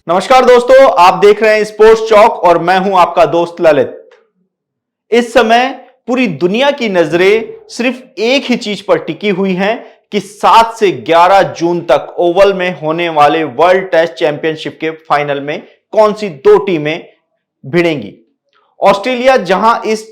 नमस्कार दोस्तों, आप देख रहे हैं स्पोर्ट्स चौक और मैं हूं आपका दोस्त ललित। इस समय पूरी दुनिया की नजरें सिर्फ एक ही चीज पर टिकी हुई हैं कि 7 से 11 जून तक ओवल में होने वाले वर्ल्ड टेस्ट चैंपियनशिप के फाइनल में कौन सी दो टीमें भिड़ेंगी। ऑस्ट्रेलिया जहां इस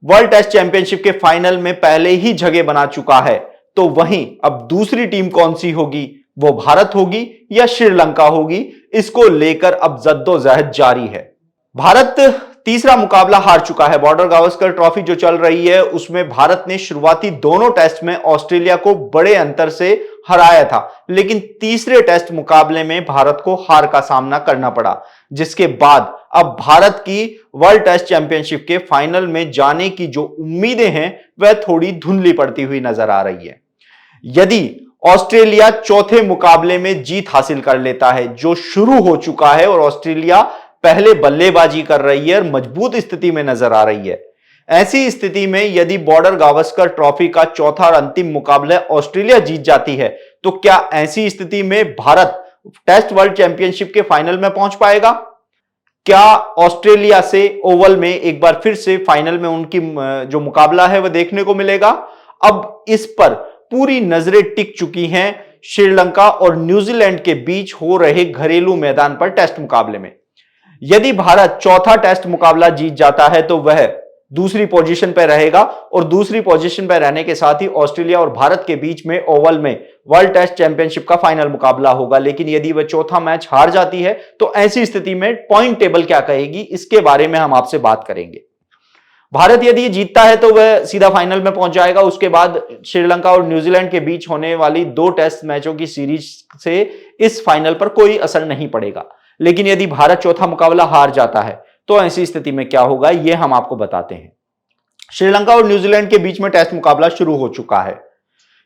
वर्ल्ड टेस्ट चैंपियनशिप के फाइनल में पहले ही जगह बना चुका है, तो वहीं अब दूसरी टीम कौन सी होगी, वो भारत होगी या श्रीलंका होगी, इसको लेकर अब जद्दोजहद जारी है। भारत तीसरा मुकाबला हार चुका है। बॉर्डर गावस्कर ट्रॉफी जो चल रही है उसमें भारत ने शुरुआती दोनों टेस्ट में ऑस्ट्रेलिया को बड़े अंतर से हराया था, लेकिन तीसरे टेस्ट मुकाबले में भारत को हार का सामना करना पड़ा, जिसके बाद अब भारत की वर्ल्ड टेस्ट चैंपियनशिप के फाइनल में जाने की जो उम्मीदें हैं वह थोड़ी धुंधली पड़ती हुई नजर आ रही है। यदि ऑस्ट्रेलिया चौथे मुकाबले में जीत हासिल कर लेता है, जो शुरू हो चुका है, और ऑस्ट्रेलिया पहले बल्लेबाजी कर रही है और मजबूत स्थिति में नजर आ रही है, ऐसी स्थिति में यदि बॉर्डर गावस्कर ट्रॉफी का चौथा और अंतिम मुकाबला ऑस्ट्रेलिया जीत जाती है, तो क्या ऐसी स्थिति में भारत टेस्ट वर्ल्ड चैंपियनशिप के फाइनल में पहुंच पाएगा? क्या ऑस्ट्रेलिया से ओवल में एक बार फिर से फाइनल में उनकी जो मुकाबला है वह देखने को मिलेगा? अब इस पर पूरी नजरें टिक चुकी हैं श्रीलंका और न्यूजीलैंड के बीच हो रहे घरेलू मैदान पर टेस्ट मुकाबले में। यदि भारत चौथा टेस्ट मुकाबला जीत जाता है तो वह दूसरी पोजीशन पर रहेगा, और दूसरी पोजीशन पर रहने के साथ ही ऑस्ट्रेलिया और भारत के बीच में ओवल में वर्ल्ड टेस्ट चैंपियनशिप का फाइनल मुकाबला होगा। लेकिन यदि वह चौथा मैच हार जाती है तो ऐसी स्थिति में पॉइंट टेबल क्या कहेगी, इसके बारे में हम आपसे बात करेंगे। भारत यदि जीतता है तो वह सीधा फाइनल में पहुंच जाएगा। उसके बाद श्रीलंका और न्यूजीलैंड के बीच होने वाली 2 टेस्ट मैचों की सीरीज से इस फाइनल पर कोई असर नहीं पड़ेगा। लेकिन यदि भारत चौथा मुकाबला हार जाता है तो ऐसी स्थिति में क्या होगा, यह हम आपको बताते हैं। श्रीलंका और न्यूजीलैंड के बीच में टेस्ट मुकाबला शुरू हो चुका है।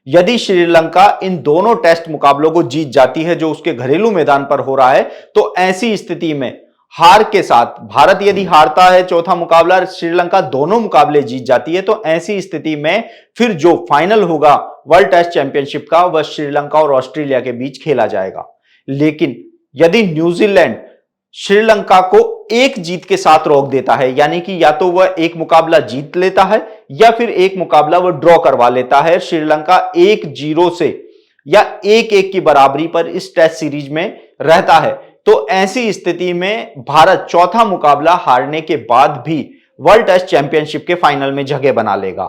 यदि श्रीलंका इन दोनों टेस्ट मुकाबलों को जीत जाती है जो उसके घरेलू मैदान पर हो रहा है, तो ऐसी स्थिति में हार के साथ भारत यदि हारता है चौथा मुकाबला, श्रीलंका दोनों मुकाबले जीत जाती है, तो ऐसी स्थिति में फिर जो फाइनल होगा वर्ल्ड टेस्ट चैंपियनशिप का वह श्रीलंका और ऑस्ट्रेलिया के बीच खेला जाएगा। लेकिन यदि न्यूजीलैंड श्रीलंका को एक जीत के साथ रोक देता है, यानी कि या तो वह एक मुकाबला जीत लेता है या फिर एक मुकाबला वह ड्रॉ करवा लेता है, श्रीलंका 1-0 से या 1-1 की बराबरी पर इस टेस्ट सीरीज में रहता है, तो ऐसी स्थिति में भारत चौथा मुकाबला हारने के बाद भी वर्ल्ड टेस्ट चैंपियनशिप के फाइनल में जगह बना लेगा।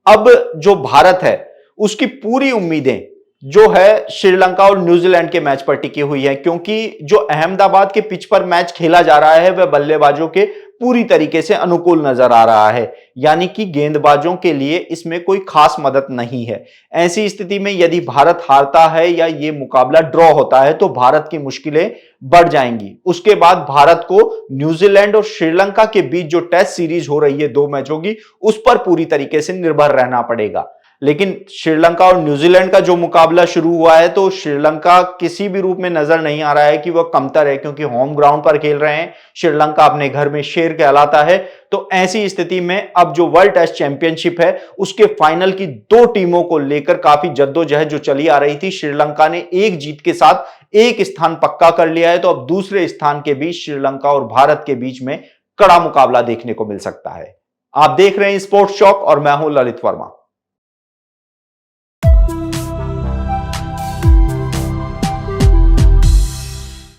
अब जो भारत है उसकी पूरी उम्मीदें जो है श्रीलंका और न्यूजीलैंड के मैच पर टिकी हुई है, क्योंकि जो अहमदाबाद के पिच पर मैच खेला जा रहा है वह बल्लेबाजों के पूरी तरीके से अनुकूल नजर आ रहा है, यानी कि गेंदबाजों के लिए इसमें कोई खास मदद नहीं है। ऐसी स्थिति में यदि भारत हारता है या ये मुकाबला ड्रॉ होता है तो भारत की मुश्किलें बढ़ जाएंगी। उसके बाद भारत को न्यूजीलैंड और श्रीलंका के बीच जो टेस्ट सीरीज हो रही है 2 मैचों की, उस पर पूरी तरीके से निर्भर रहना पड़ेगा। लेकिन श्रीलंका और न्यूजीलैंड का जो मुकाबला शुरू हुआ है तो श्रीलंका किसी भी रूप में नजर नहीं आ रहा है कि वह कमतर है, क्योंकि होम ग्राउंड पर खेल रहे हैं। श्रीलंका अपने घर में शेर कहलाता है। तो ऐसी स्थिति में अब जो वर्ल्ड टेस्ट चैंपियनशिप है उसके फाइनल की 2 टीमों को लेकर काफी जद्दोजहद जो चली आ रही थी, श्रीलंका ने एक जीत के साथ एक स्थान पक्का कर लिया है। तो अब दूसरे स्थान के बीच श्रीलंका और भारत के बीच में कड़ा मुकाबला देखने को मिल सकता है। आप देख रहे हैं स्पोर्ट्स चौक और मैं हूं ललित वर्मा।